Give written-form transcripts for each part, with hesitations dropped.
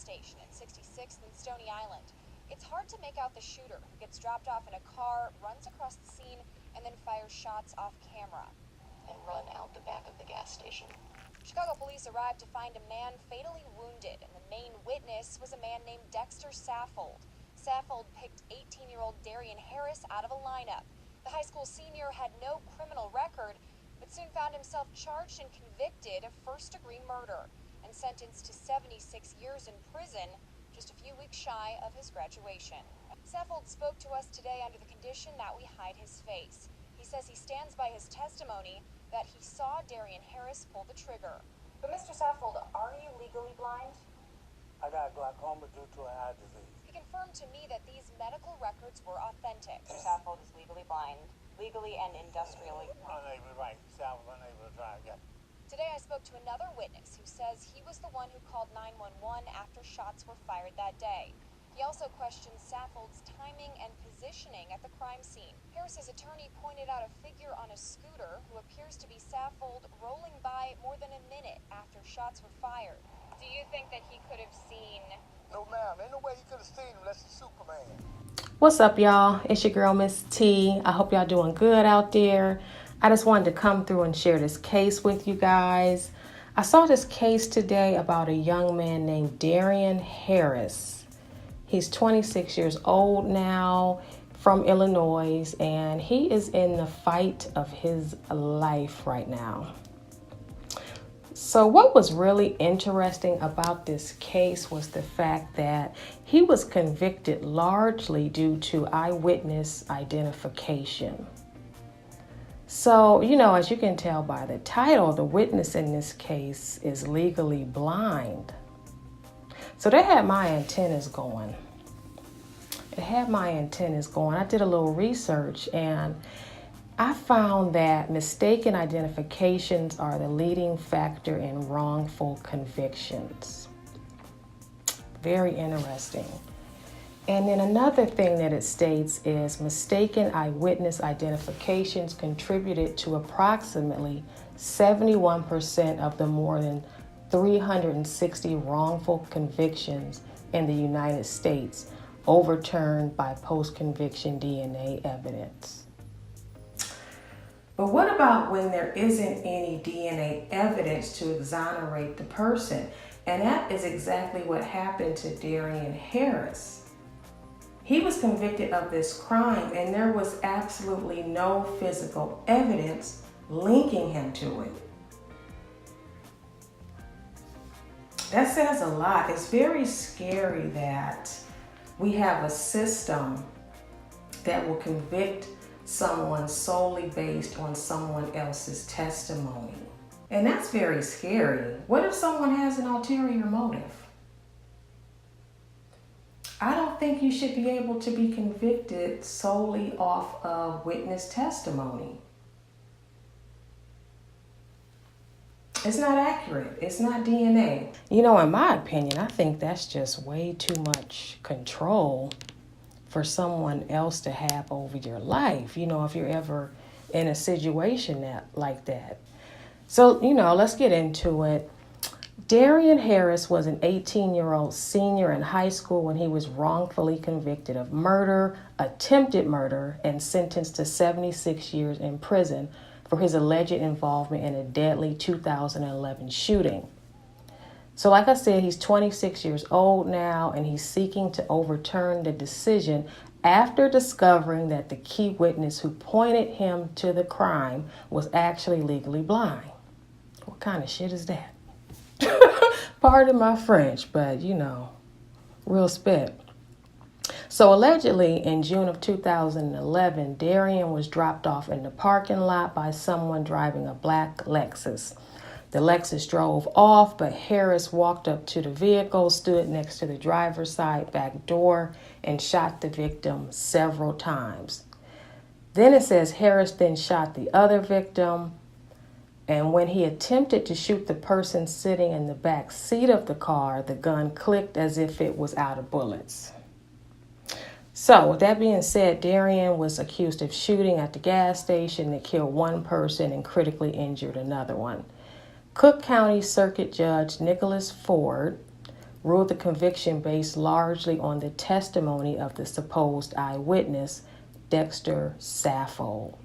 station at 66th and Stony Island. It's hard to make out the shooter, who gets dropped off in a car, runs across the scene, and then fires shots off camera. And run out the back of the gas station. Chicago police arrived to find a man fatally wounded, and the main witness was a man named Dexter Saffold. Saffold picked 18-year-old Darien Harris out of a lineup. The high school senior had no criminal record, but soon found himself charged and convicted of first-degree murder and sentenced to 76 years in prison, just a few weeks shy of his graduation. Saffold spoke to us today under the condition that we hide his face. He says he stands by his testimony that he saw Darien Harris pull the trigger. But Mr. Saffold, are you legally blind? I got glaucoma due to an eye disease. He confirmed to me that these medical records were authentic. Mr. Saffold is legally blind, legally and industrially. Unable to write. See, I was unable to drive, yeah. Today I spoke to another witness who says he was the one who called 911 after shots were fired that day. He also questioned Saffold's timing and positioning at the crime scene. Harris's attorney pointed out a figure on a scooter who appears to be Saffold rolling by more than a minute after shots were fired. Do you think that he could have seen? No, ma'am. Ain't no way he could have seen him unless he's Superman. What's up, y'all? It's your girl, Miss T. I hope y'all doing good out there. I just wanted to come through and share this case with you guys. I saw this case today about a young man named Darien Harris. He's 26 years old now, from Illinois, and he is in the fight of his life right now. So what was really interesting about this case was the fact that he was convicted largely due to eyewitness identification. So, as you can tell by the title, the witness in this case is legally blind. So that had my antennas going. I did a little research and I found that mistaken identifications are the leading factor in wrongful convictions. Very interesting. And then another thing that it states is mistaken eyewitness identifications contributed to approximately 71% of the more than 360 wrongful convictions in the United States overturned by post-conviction DNA evidence. But what about when there isn't any DNA evidence to exonerate the person? And that is exactly what happened to Darien Harris. He was convicted of this crime and there was absolutely no physical evidence linking him to it. That says a lot. It's very scary that we have a system that will convict someone solely based on someone else's testimony. And that's very scary. What if someone has an ulterior motive? I don't think you should be able to be convicted solely off of witness testimony. It's not accurate. It's not DNA. In my opinion, I think that's just way too much control for someone else to have over your life, if you're ever in a situation like that. So, let's get into it. Darien Harris was an 18-year-old senior in high school when he was wrongfully convicted of murder, attempted murder, and sentenced to 76 years in prison for his alleged involvement in a deadly 2011 shooting. So like I said, he's 26 years old now, and he's seeking to overturn the decision after discovering that the key witness who pointed him to the crime was actually legally blind. What kind of shit is that? Pardon my French, but real spit. So allegedly in June of 2011, Darien was dropped off in the parking lot by someone driving a black Lexus. The Lexus drove off, but Harris walked up to the vehicle, stood next to the driver's side back door, and shot the victim several times. Then it says Harris then shot the other victim, and when he attempted to shoot the person sitting in the back seat of the car, the gun clicked as if it was out of bullets. So, with that being said, Darien was accused of shooting at the gas station that killed one person and critically injured another one. Cook County Circuit Judge Nicholas Ford ruled the conviction based largely on the testimony of the supposed eyewitness, Dexter Saffold.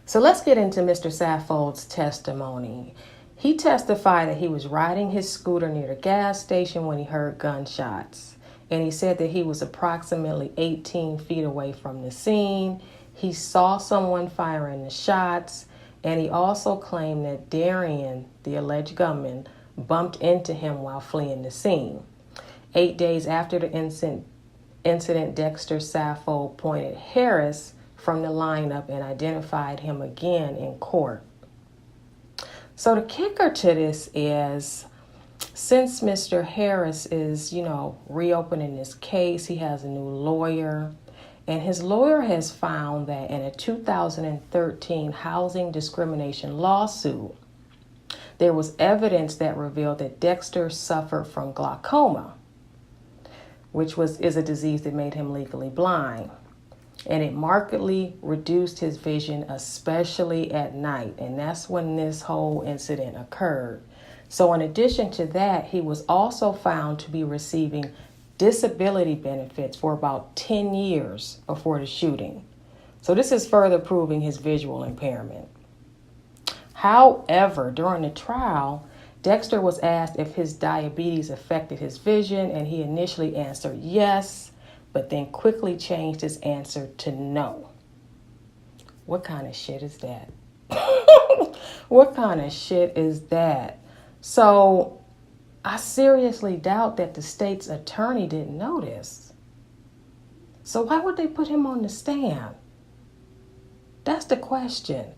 So let's get into Mr. Saffold's testimony. He testified that he was riding his scooter near the gas station when he heard gunshots. And he said that he was approximately 18 feet away from the scene. He saw someone firing the shots. And he also claimed that Darien, the alleged gunman, bumped into him while fleeing the scene. 8 days after the incident, Dexter Saffold pointed Harris from the lineup and identified him again in court. So the kicker to this is, since Mr. Harris is, reopening this case, he has a new lawyer, and his lawyer has found that in a 2013 housing discrimination lawsuit, there was evidence that revealed that Dexter suffered from glaucoma, which is a disease that made him legally blind. And it markedly reduced his vision, especially at night. And that's when this whole incident occurred. So in addition to that, he was also found to be receiving disability benefits for about 10 years before the shooting. So this is further proving his visual impairment. However, during the trial, Dexter was asked if his diabetes affected his vision, and he initially answered yes, but then quickly changed his answer to no. What kind of shit is that? What kind of shit is that? So I seriously doubt that the state's attorney didn't know this. So why would they put him on the stand? That's the question.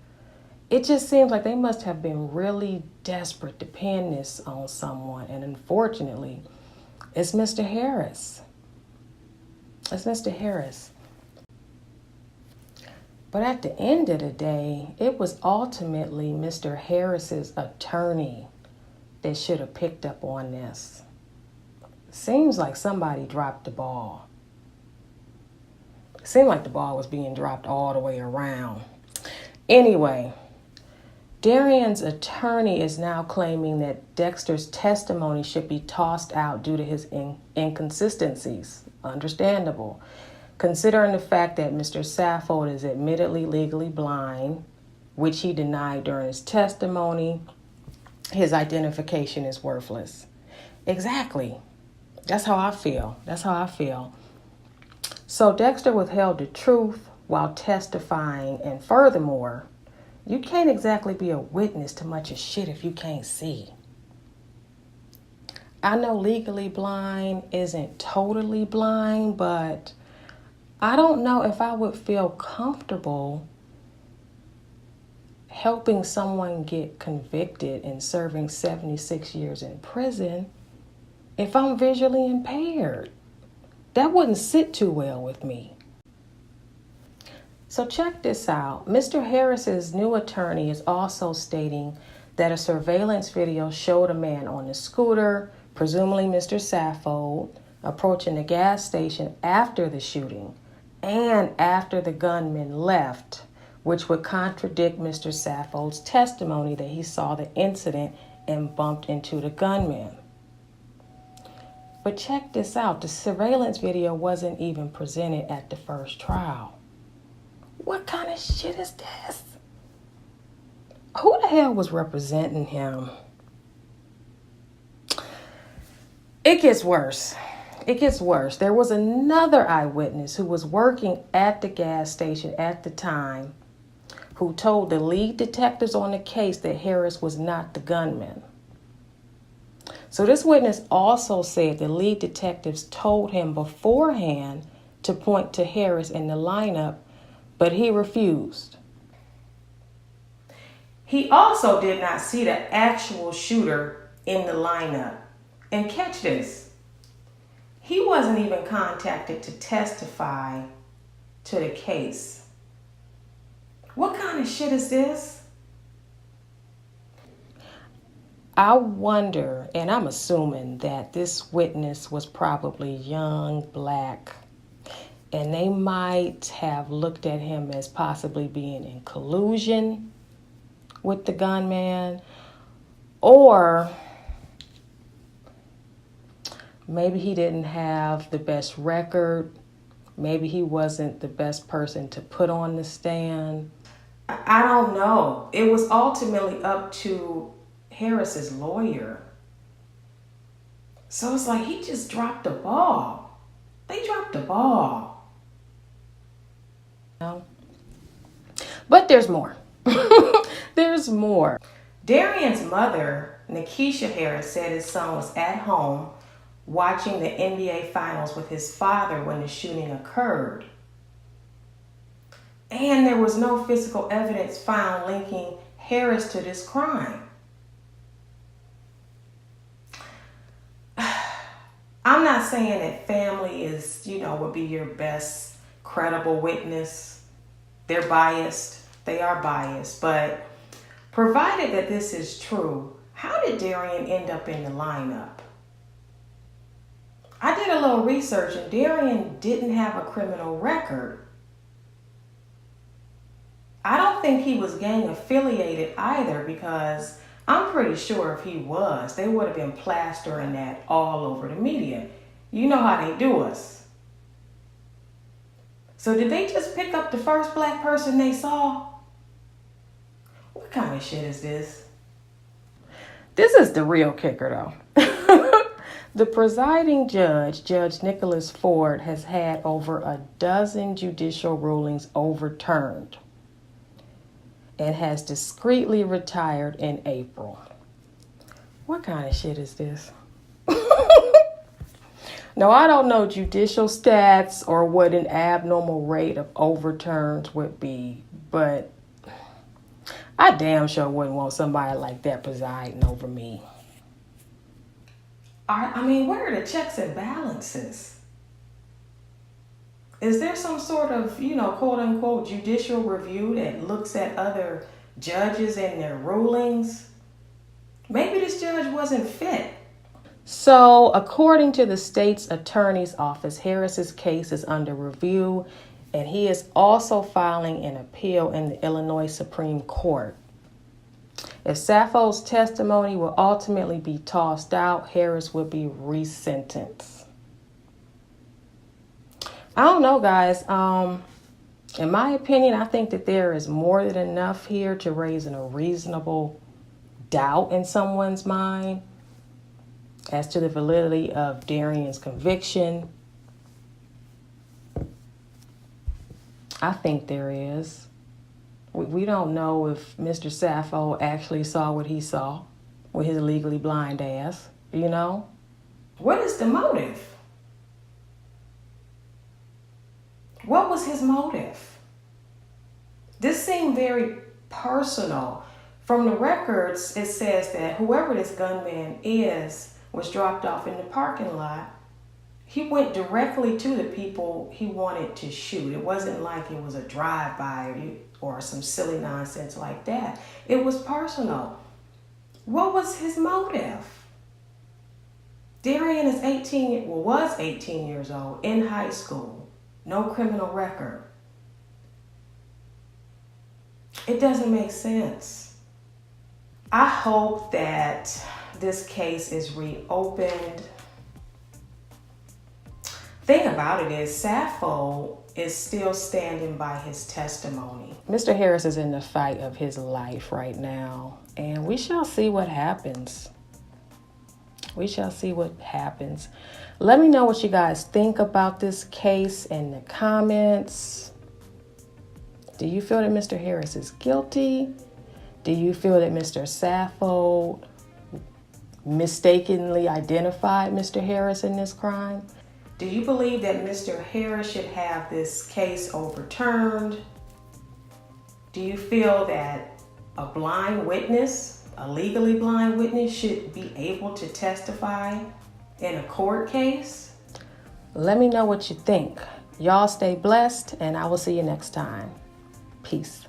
It just seems like they must have been really desperate to pin this on someone. And unfortunately, it's Mr. Harris. It's Mr. Harris. But at the end of the day, it was ultimately Mr. Harris's attorney that should have picked up on this. Seems like somebody dropped the ball. Seemed like the ball was being dropped all the way around. Anyway, Darien's attorney is now claiming that Dexter's testimony should be tossed out due to his inconsistencies. Understandable, considering the fact that Mr. Saffold is admittedly legally blind, which he denied during his testimony. His identification is worthless. Exactly. That's how I feel. So Dexter withheld the truth while testifying, and furthermore, you can't exactly be a witness to much of shit if you can't see. I know legally blind isn't totally blind, but I don't know if I would feel comfortable helping someone get convicted and serving 76 years in prison if I'm visually impaired. That wouldn't sit too well with me. So check this out. Mr. Harris's new attorney is also stating that a surveillance video showed a man on a scooter, presumably Mr. Saffold, approaching the gas station after the shooting and after the gunman left, which would contradict Mr. Saffold's testimony that he saw the incident and bumped into the gunman. But check this out. The surveillance video wasn't even presented at the first trial. What kind of shit is this? Who the hell was representing him? It gets worse. There was another eyewitness who was working at the gas station at the time who told the lead detectives on the case that Harris was not the gunman. So this witness also said the lead detectives told him beforehand to point to Harris in the lineup, but he refused. He also did not see the actual shooter in the lineup. And catch this, he wasn't even contacted to testify to the case. What kind of shit is this? I wonder, and I'm assuming that this witness was probably young, black, and they might have looked at him as possibly being in collusion with the gunman, or Maybe he didn't have the best record. Maybe he wasn't the best person to put on the stand. I don't know. It was ultimately up to Harris's lawyer. So it's like he just dropped the ball. They dropped the ball. No. But there's more. There's more. Darien's mother, Nikisha Harris, said his son was at home watching the NBA Finals with his father when the shooting occurred. And there was no physical evidence found linking Harris to this crime. I'm not saying that family is, would be your best credible witness. They're biased. They are biased. But provided that this is true, how did Darien end up in the lineup? I did a little research, and Darien didn't have a criminal record. I don't think he was gang affiliated either, because I'm pretty sure if he was, they would have been plastering that all over the media. You know how they do us. So did they just pick up the first black person they saw? What kind of shit is this? This is the real kicker, though. The presiding judge, Judge Nicholas Ford, has had over a dozen judicial rulings overturned and has discreetly retired in April. What kind of shit is this? Now, I don't know judicial stats or what an abnormal rate of overturns would be, but I damn sure wouldn't want somebody like that presiding over me. Where are the checks and balances? Is there some sort of, quote unquote, judicial review that looks at other judges and their rulings? Maybe this judge wasn't fit. So, according to the state's attorney's office, Harris's case is under review, and he is also filing an appeal in the Illinois Supreme Court. If Saffold's testimony will ultimately be tossed out, Harris will be resentenced. I don't know, guys. In my opinion, I think that there is more than enough here to raise a reasonable doubt in someone's mind as to the validity of Darien's conviction. I think there is. We don't know if Mr. Saffold actually saw what he saw with his legally blind ass, What is the motive? What was his motive? This seemed very personal. From the records, it says that whoever this gunman was dropped off in the parking lot. He went directly to the people he wanted to shoot. It wasn't like it was a drive-by or some silly nonsense like that. It was personal. What was his motive? Darien was 18 years old, in high school. No criminal record. It doesn't make sense. I hope that this case is reopened. Thing about it is, Saffold is still standing by his testimony. Mr. Harris is in the fight of his life right now, and we shall see what happens. We shall see what happens. Let me know what you guys think about this case in the comments. Do you feel that Mr. Harris is guilty? Do you feel that Mr. Saffold mistakenly identified Mr. Harris in this crime? Do you believe that Mr. Harris should have this case overturned? Do you feel that a blind witness, a legally blind witness, should be able to testify in a court case? Let me know what you think. Y'all stay blessed, and I will see you next time. Peace.